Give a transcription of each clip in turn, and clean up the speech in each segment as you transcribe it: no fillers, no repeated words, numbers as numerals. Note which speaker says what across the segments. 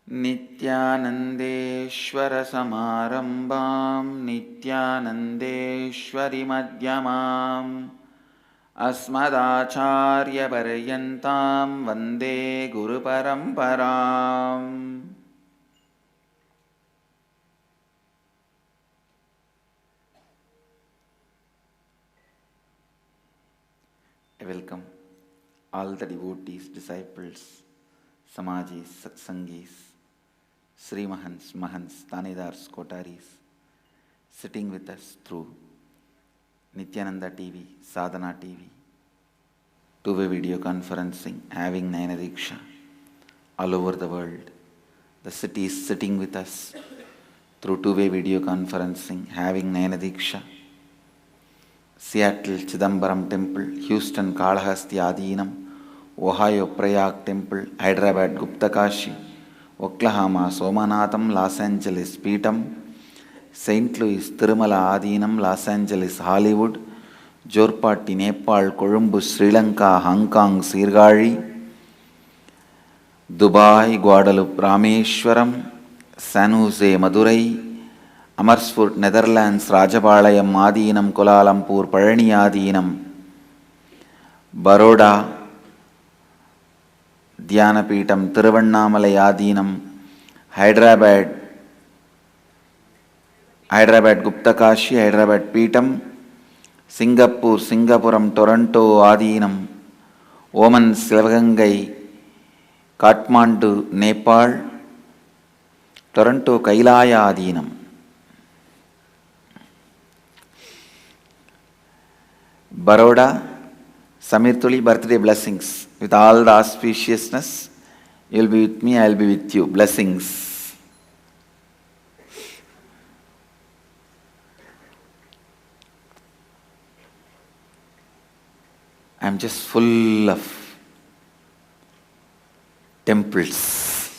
Speaker 1: नित्यानन्देश्वरसमारम्भां नित्यानन्देश्वरिमध्यमाम् अस्मदाचार्यपर्यन्तां वन्दे गुरुपरम्पराम्. I welcome all the devotees, disciples, Samajis, Satsangis, Sri Mahants, Mahants, Tanidars, Kotaris, sitting with us through Nityananda TV, Sadhana TV, two-way video conferencing, having Nayana Diksha all over the world. The city is sitting with us through two-way video conferencing, having Nayana Diksha. Seattle Chidambaram Temple, Houston Kalahasti Adinam, Ohio Prayag Temple, Hyderabad Gupta Kashi, Oklahoma Somanatham, Los Angeles Peetam, St. Louis Tirumala Adinam, Los Angeles Hollywood, Jorpati Nepal, Colombo Sri Lanka, Hong Kong Sirgari, Dubai Guadalupe Rameshwaram, San Jose Madurai, Amersfoort Netherlands Rajapalayam Adinam, Kuala Lumpur Palani Adinam, Baroda Dhyanapeetam, Tiruvannamalai Adinam, Hyderabad Gupta Kashi, Hyderabad Peetam, Singapore, Singapuram, Toronto Adinam, Oman Sivagangai, Kathmandu, Nepal, Toronto Kailaya Adinam. Baroda, Samir Tuli, birthday blessings. With all the auspiciousness, you will be with me, I will be with you. Blessings. I am just full of temples.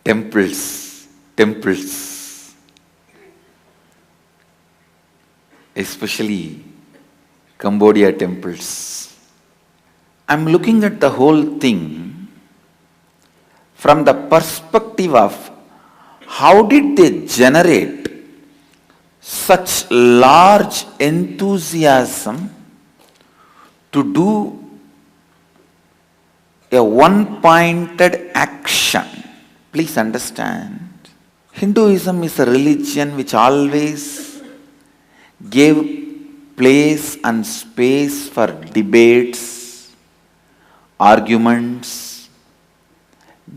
Speaker 1: Temples. Especially Cambodia temples. I'm looking at the whole thing from the perspective of how did they generate such large enthusiasm to do a one-pointed action. Please understand, Hinduism is a religion which always gave place and space for debates, arguments,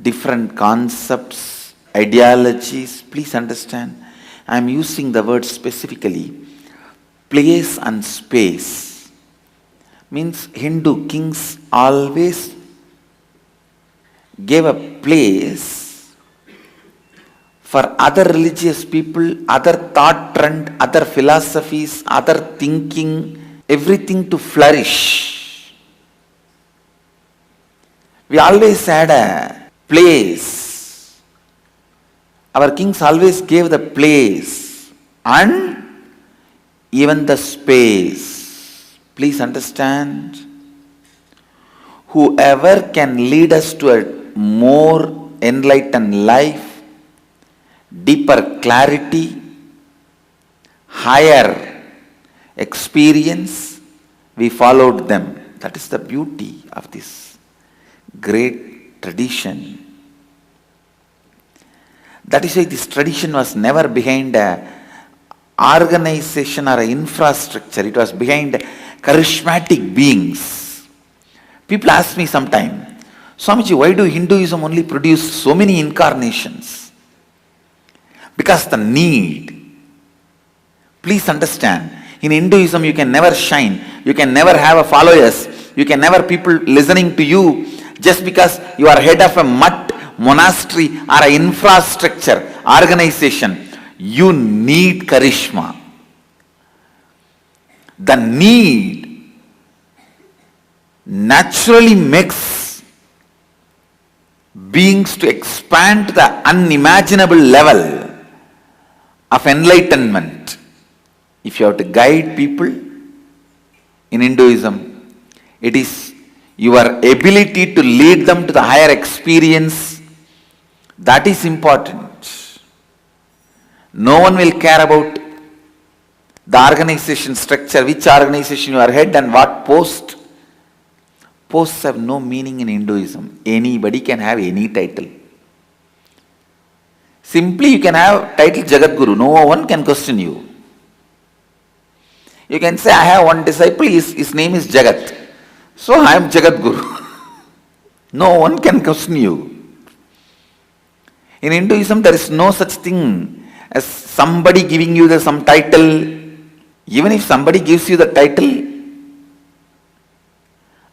Speaker 1: different concepts, ideologies. Please understand, I am using the word specifically. Place and space means Hindu kings always gave a place for other religious people, other thought trend, other philosophies, other thinking, everything to flourish. We always had a place. Our kings always gave the place and even the space. Please understand, whoever can lead us to a more enlightened life, deeper clarity, higher experience, we followed them. That is the beauty of this great tradition. That is why this tradition was never behind an organization or an infrastructure. It was behind charismatic beings. People ask me sometimes, Swamiji, why do Hinduism only produce so many incarnations? Because the need. Please understand, in Hinduism you can never shine, you can never have a followers, you can never people listening to you just because you are head of a mutt, monastery or an infrastructure, organization. You need charisma. The need naturally makes beings to expand to the unimaginable level of enlightenment. If you have to guide people in Hinduism, it is your ability to lead them to the higher experience, that is important. No one will care about the organization structure, which organization you are head and what post. Posts have no meaning in Hinduism. Anybody can have any title. Simply you can have title Jagadguru. No one can question you. You can say, I have one disciple, his name is Jagat. So I am Jagadguru. No one can question you. In Hinduism there is no such thing as somebody giving you some title. Even if somebody gives you the title,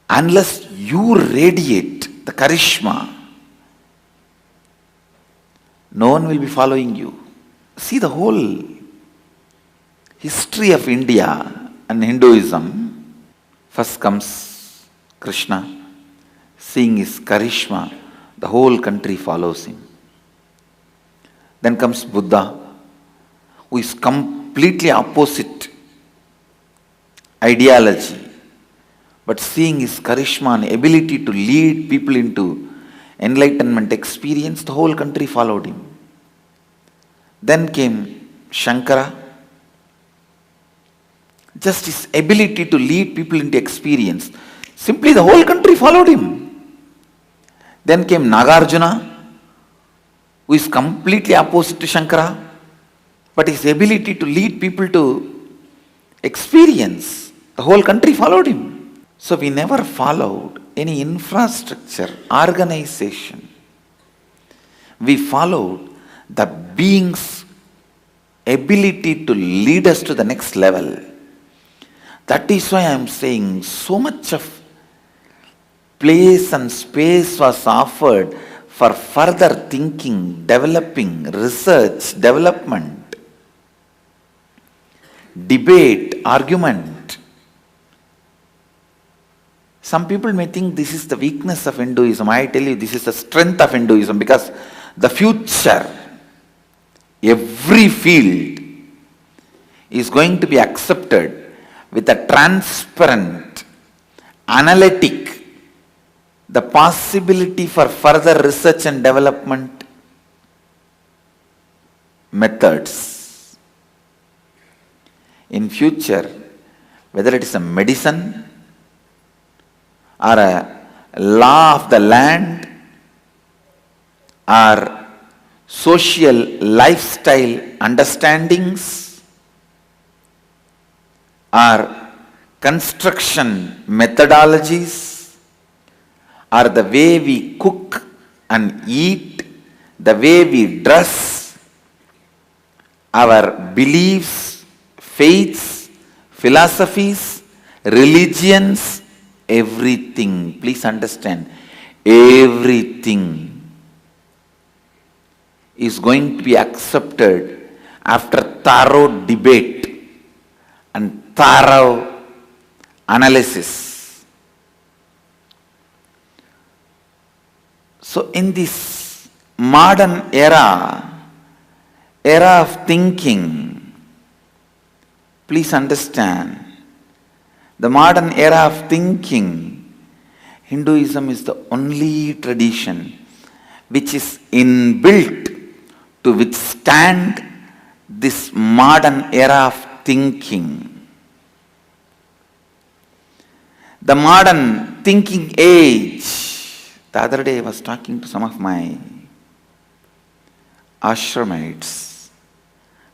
Speaker 1: unless you radiate the charisma, no one will be following you. See the whole history of India and Hinduism. First comes Krishna. Seeing his charisma, the whole country follows him. Then comes Buddha, who is completely opposite ideology. But seeing his charisma and ability to lead people into enlightenment experience, the whole country followed him. Then came Shankara. Just his ability to lead people into experience, simply the whole country followed him. Then came Nagarjuna, who is completely opposite to Shankara, but his ability to lead people to experience, the whole country followed him. So we never followed any infrastructure, organization. We followed the being's ability to lead us to the next level. That is why I am saying so much of place and space was offered for further thinking, developing, research, development, debate, argument. Some people may think this is the weakness of Hinduism. I tell you, this is the strength of Hinduism, because the future, every field is going to be accepted with a transparent, analytic, the possibility for further research and development methods. In future, whether it is a medicine or a law of the land or social lifestyle understandings or construction methodologies, or the way we cook and eat, the way we dress, our beliefs, faiths, philosophies, religions, everything. Please understand, everything is going to be accepted after thorough debate and thorough analysis. So in this modern era of thinking, please understand, the modern era of thinking, Hinduism is the only tradition which is inbuilt to withstand this modern era of thinking. The modern thinking age. The other day I was talking to some of my ashramites.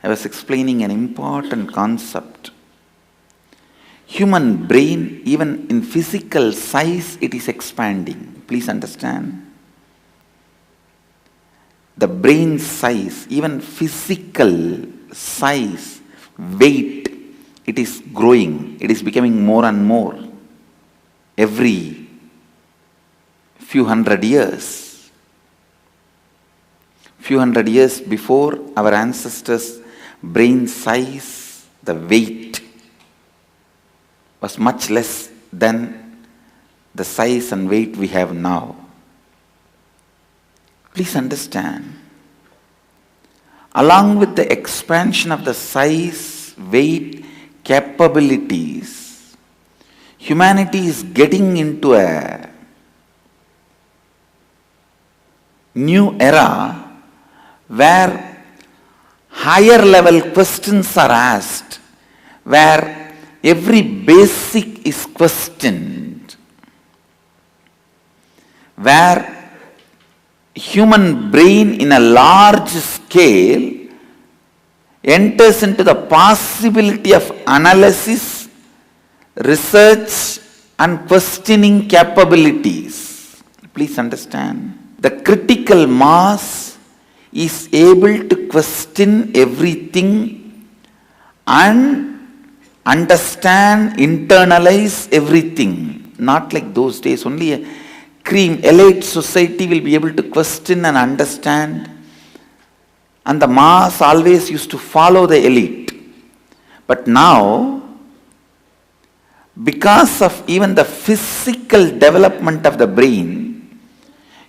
Speaker 1: I was explaining an important concept. Human brain, even in physical size, it is expanding. Please understand. The brain size, even physical size, weight, it is growing. It is becoming more and more every few hundred years. Few hundred years before, our ancestors' brain size, the weight was much less than the size and weight we have now. Please understand, along with the expansion of the size, weight, capabilities, humanity is getting into a new era where higher level questions are asked, where every basic is questioned, where human brain in a large scale enters into the possibility of analysis, research and questioning capabilities. Please understand. The critical mass is able to question everything and understand, internalize everything. Not like those days. Only a elite society will be able to question and understand. And the mass always used to follow the elite. But now, because of even the physical development of the brain,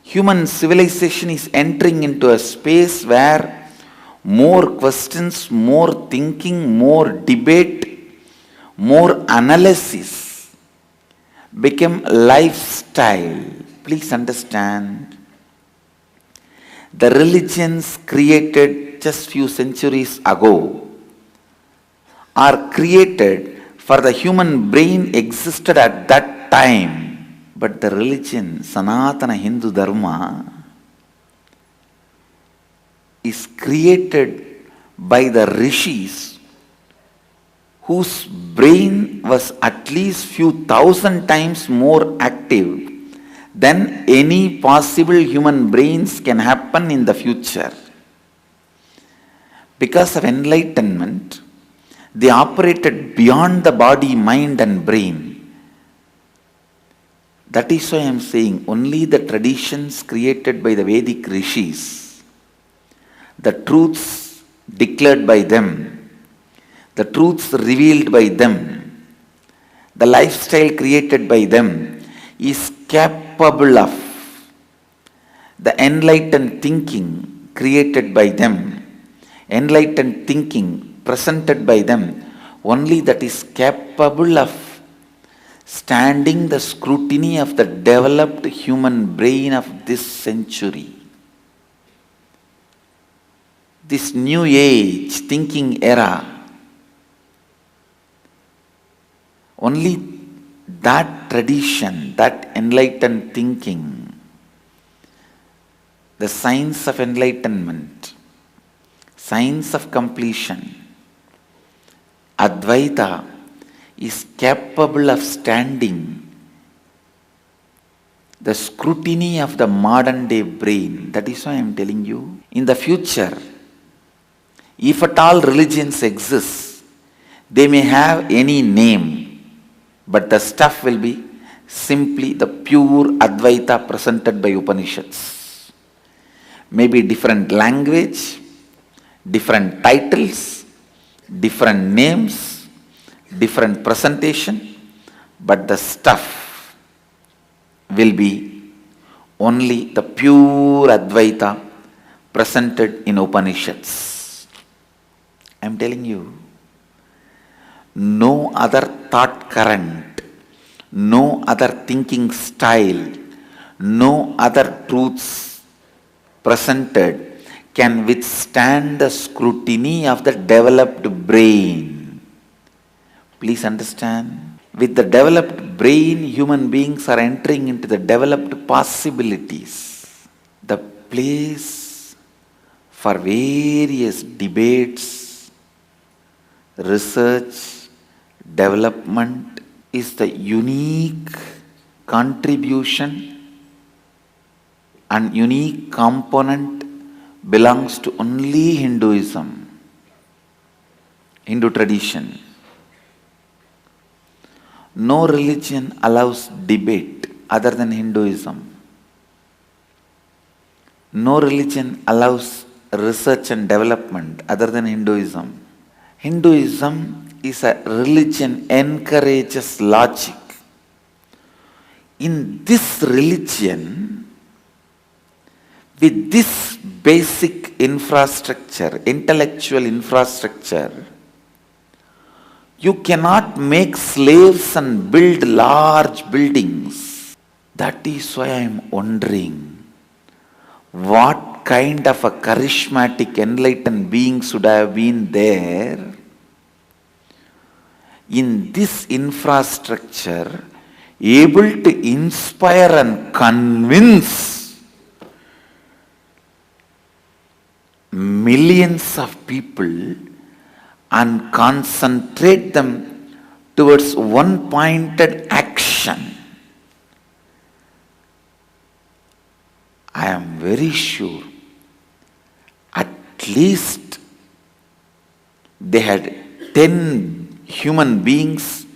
Speaker 1: human civilization is entering into a space where more questions, more thinking, more debate, more analysis become lifestyle. Please understand. The religions created just few centuries ago are created for the human brain existed at that time. But the religion, Sanatana Hindu Dharma, is created by the rishis whose brain was at least few thousand times more active then any possible human brains can happen in the future. Because of enlightenment, they operated beyond the body, mind and brain. That is why I am saying only the traditions created by the Vedic rishis, the truths declared by them, the truths revealed by them, the lifestyle created by them is capable of the enlightened thinking created by them, enlightened thinking presented by them, only that is capable of standing the scrutiny of the developed human brain of this century. This new age thinking era, only that tradition, that enlightened thinking, the science of enlightenment, science of completion, Advaita is capable of standing the scrutiny of the modern day brain. That is why I am telling you, in the future, if at all religions exist, they may have any name, but the stuff will be simply the pure Advaita presented by Upanishads. Maybe different language, different titles, different names, different presentation, but the stuff will be only the pure Advaita presented in Upanishads. I am telling you, no other thought current, no other thinking style, no other truths presented can withstand the scrutiny of the developed brain. Please understand. With the developed brain, human beings are entering into the developed possibilities. The place for various debates, research, development is the unique contribution and unique component belongs to only Hinduism, Hindu tradition. No religion allows debate other than Hinduism. No religion allows research and development other than Hinduism. Hinduism is a religion encourages logic. In this religion, with this basic infrastructure, intellectual infrastructure, you cannot make slaves and build large buildings. That is why I am wondering, what kind of a charismatic, enlightened being should have been there in this infrastructure, able to inspire and convince millions of people and concentrate them towards one pointed action. I am very sure at least they had 10 human beings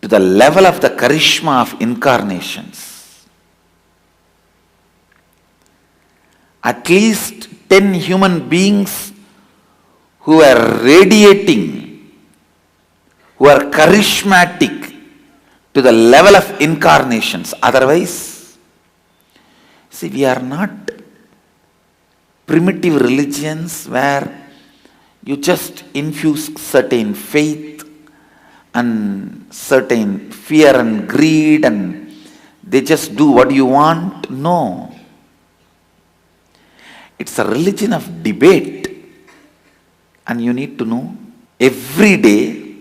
Speaker 1: to the level of the charisma of incarnations. At least 10 human beings who are radiating, who are charismatic to the level of incarnations. Otherwise, see, we are not primitive religions where you just infuse certain faith and certain fear and greed and they just do what you want. No. It's a religion of debate. And you need to know, every day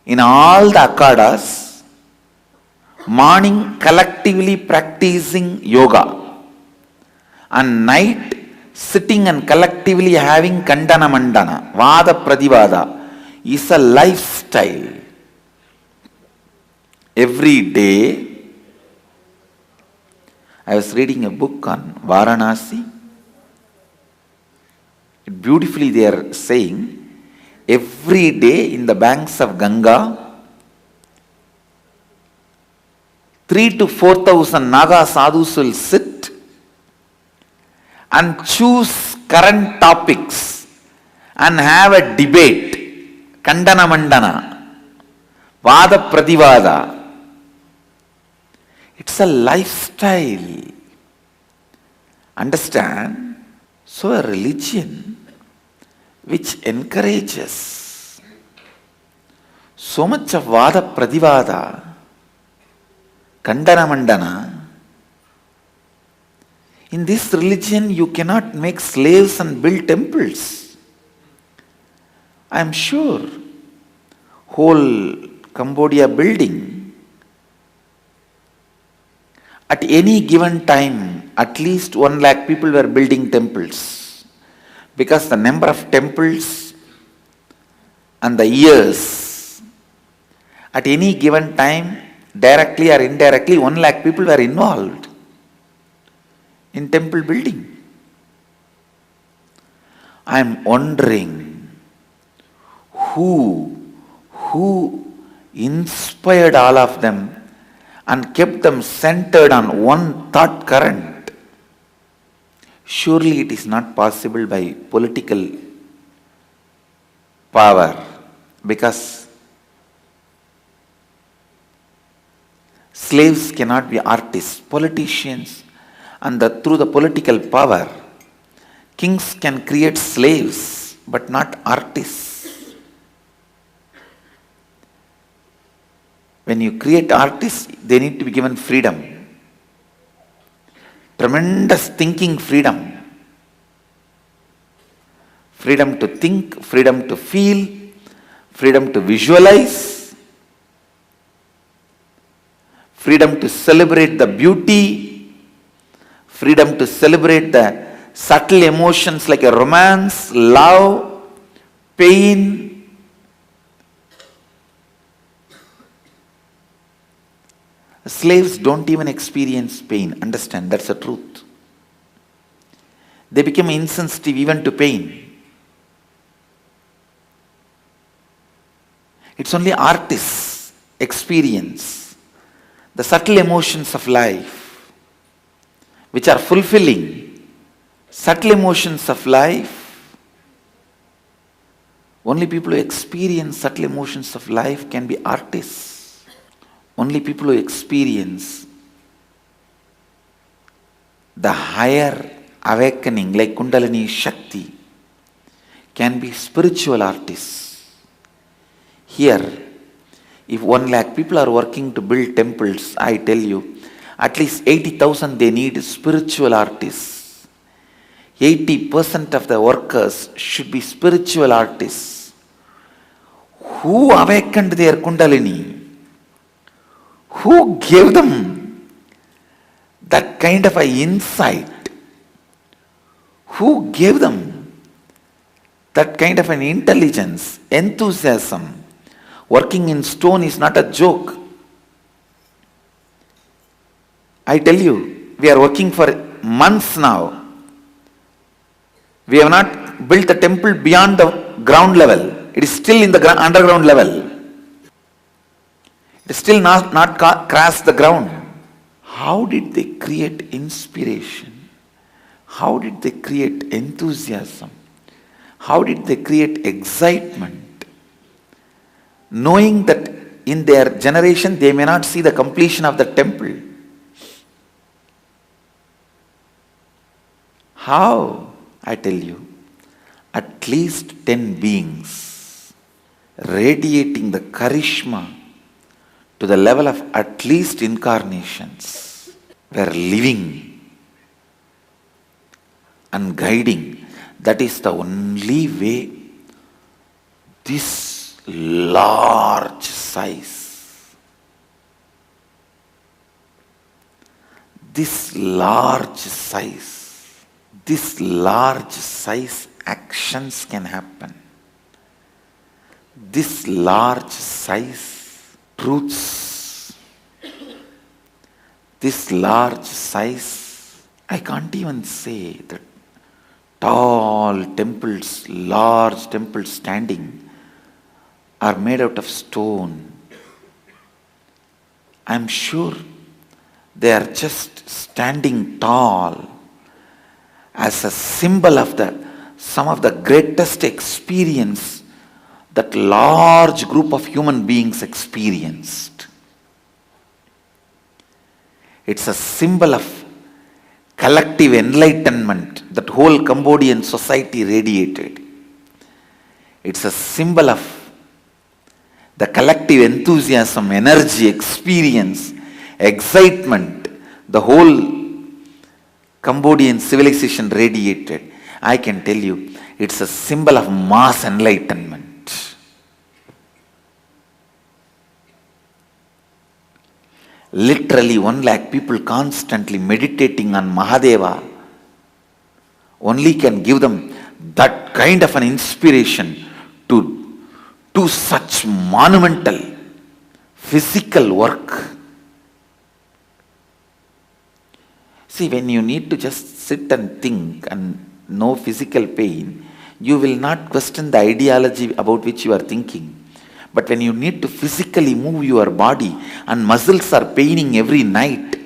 Speaker 1: in all the akhadas, morning collectively practicing yoga and night sitting and collectively having kandana mandana, vada pradivada is a lifestyle. Every day, I was reading a book on Varanasi. Beautifully they are saying, every day in the banks of Ganga, 3,000 to 4,000 Naga sadhus will sit and choose current topics and have a debate, Kandana Mandana, Vada Pradivada. It's a lifestyle. Understand? So a religion which encourages so much of Vada Pradivada, Kandana Mandana, in this religion you cannot make slaves and build temples. I am sure whole Cambodia building, at any given time, at least 1 lakh people were building temples. Because the number of temples and the years, at any given time, directly or indirectly, 1 lakh people were involved in temple building. I am wondering who inspired all of them and kept them centered on one thought current. Surely it is not possible by political power, because slaves cannot be artists, politicians, and through the political power, kings can create slaves but not artists. When you create artists, they need to be given freedom. Tremendous thinking freedom. Freedom to think, freedom to feel, freedom to visualize, freedom to celebrate the beauty, freedom to celebrate the subtle emotions like a romance, love, pain. Slaves don't even experience pain. Understand, that's the truth. They become insensitive even to pain. It's only artists experience the subtle emotions of life, which are fulfilling. Subtle emotions of life, only people who experience subtle emotions of life can be artists. Only people who experience the higher awakening like Kundalini Shakti can be spiritual artists. Here, if 1 lakh people are working to build temples, I tell you, At least 80,000 they need spiritual artists. 80% of the workers should be spiritual artists. Who awakened their Kundalini? Who gave them that kind of an insight? Who gave them that kind of an intelligence, enthusiasm? Working in stone is not a joke. I tell you, we are working for months now. We have not built the temple beyond the ground level. It is still in the underground level. It is still not crossed the ground. How did they create inspiration? How did they create enthusiasm? How did they create excitement? Knowing that in their generation they may not see the completion of the temple. How? I tell you, at least 10 beings radiating the charisma to the level of at least incarnations were living and guiding. That is the only way this large size, this large size actions can happen. This large size truths, this large size, I can't even say that tall temples, large temples standing are made out of stone. I'm sure they are just standing tall as a symbol of some of the greatest experience that large group of human beings experienced. It's a symbol of collective enlightenment that whole Cambodian society radiated. It's a symbol of the collective enthusiasm, energy, experience, excitement, the whole Cambodian civilization radiated. I can tell you, it's a symbol of mass enlightenment. Literally 1 lakh people constantly meditating on Mahadeva only can give them that kind of an inspiration to do such monumental physical work. See, when you need to just sit and think and no physical pain, you will not question the ideology about which you are thinking. But when you need to physically move your body and muscles are paining every night,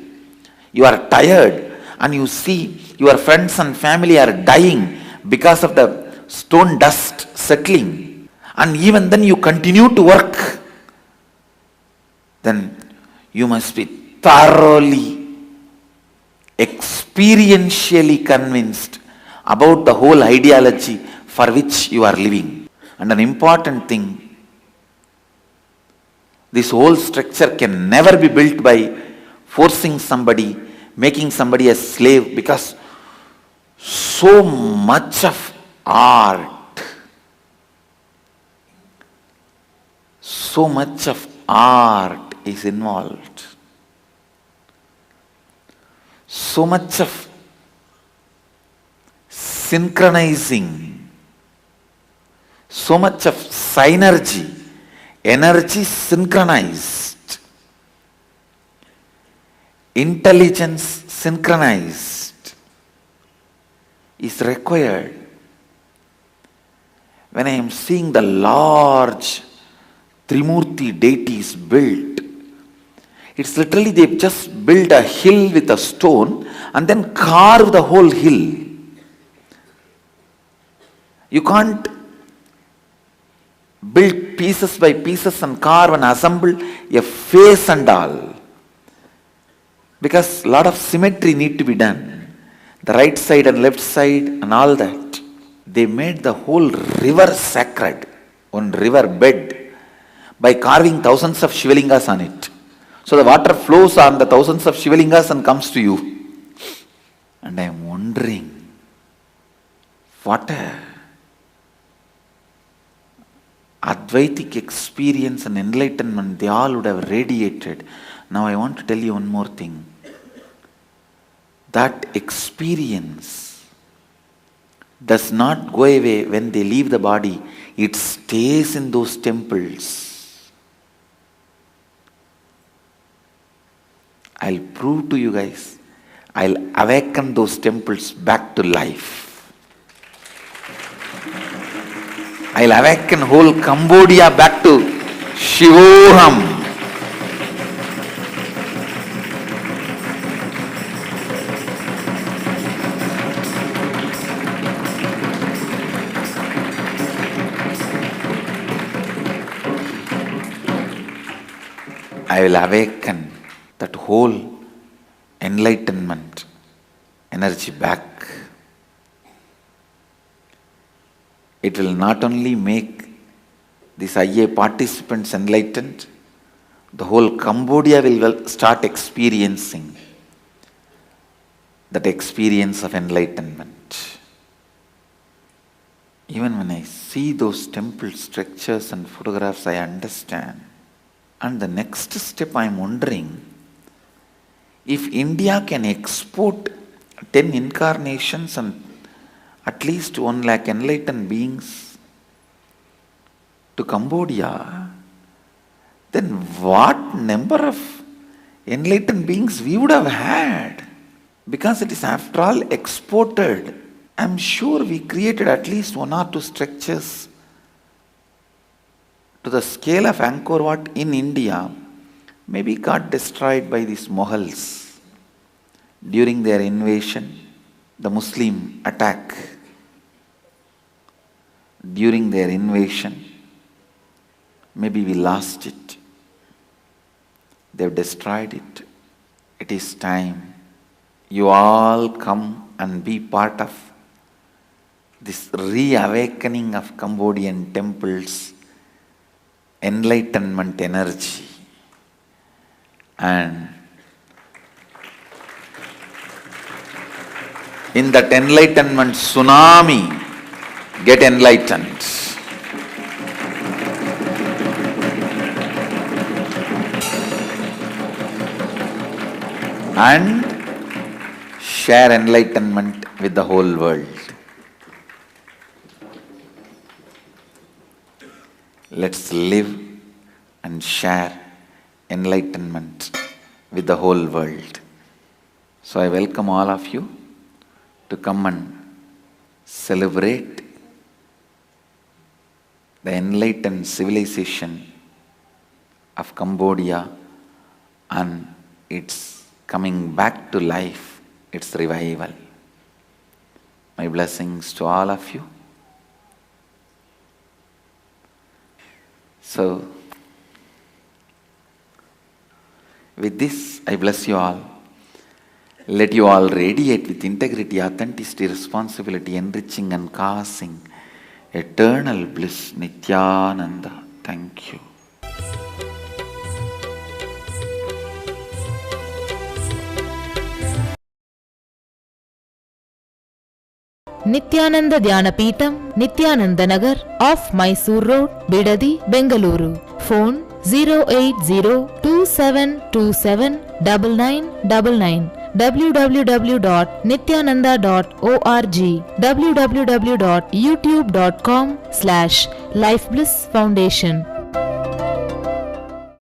Speaker 1: you are tired and you see your friends and family are dying because of the stone dust settling, and even then you continue to work, then you must be thoroughly experientially convinced about the whole ideology for which you are living. And an important thing, this whole structure can never be built by forcing somebody, making somebody a slave, because so much of art, is involved. So much of synchronizing, so much of synergy, energy synchronized, intelligence synchronized is required. When I am seeing the large Trimurti deities built, it's literally they've just built a hill with a stone and then carved the whole hill. You can't build pieces by pieces and carve and assemble a face and all, because a lot of symmetry need to be done. The right side and left side and all that. They made the whole river sacred, one river bed, by carving thousands of Shivalingas on it. So the water flows on the thousands of Shivalingas and comes to you. And I am wondering, what a Advaitic experience and enlightenment they all would have radiated. Now I want to tell you one more thing. That experience does not go away when they leave the body. It stays in those temples. I'll prove to you guys. I'll awaken those temples back to life. I'll awaken whole Cambodia back to Shivoham. I will awaken that whole enlightenment energy back. It will not only make these IA participants enlightened, the whole Cambodia will start experiencing that experience of enlightenment. Even when I see those temple structures and photographs, I understand. And the next step, I am wondering, if India can export 10 incarnations and at least 1 lakh enlightened beings to Cambodia, then what number of enlightened beings we would have had? Because it is after all exported. I am sure we created at least 1 or 2 structures to the scale of Angkor Wat in India, maybe got destroyed by these Mughals during their invasion, the Muslim attack. During their invasion, maybe we lost it. They've destroyed it. It is time you all come and be part of this reawakening of Cambodian temples, enlightenment energy. And in that enlightenment tsunami, get enlightened. And share enlightenment with the whole world. Let's live and share enlightenment with the whole world. So I welcome all of you to come and celebrate the enlightened civilization of Cambodia and its coming back to life, its revival. My blessings to all of you. So, with this, I bless you all. Let you all radiate with integrity, authenticity, responsibility, enriching and causing eternal bliss, Nityananda. Thank you.
Speaker 2: Nityananda Dhyanapitham, Nityananda Nagar, off Mysore Road, Bidadi, Bengaluru. Phone 08027279999. www.nityananda.org. www.youtube.com/Life Bliss Foundation.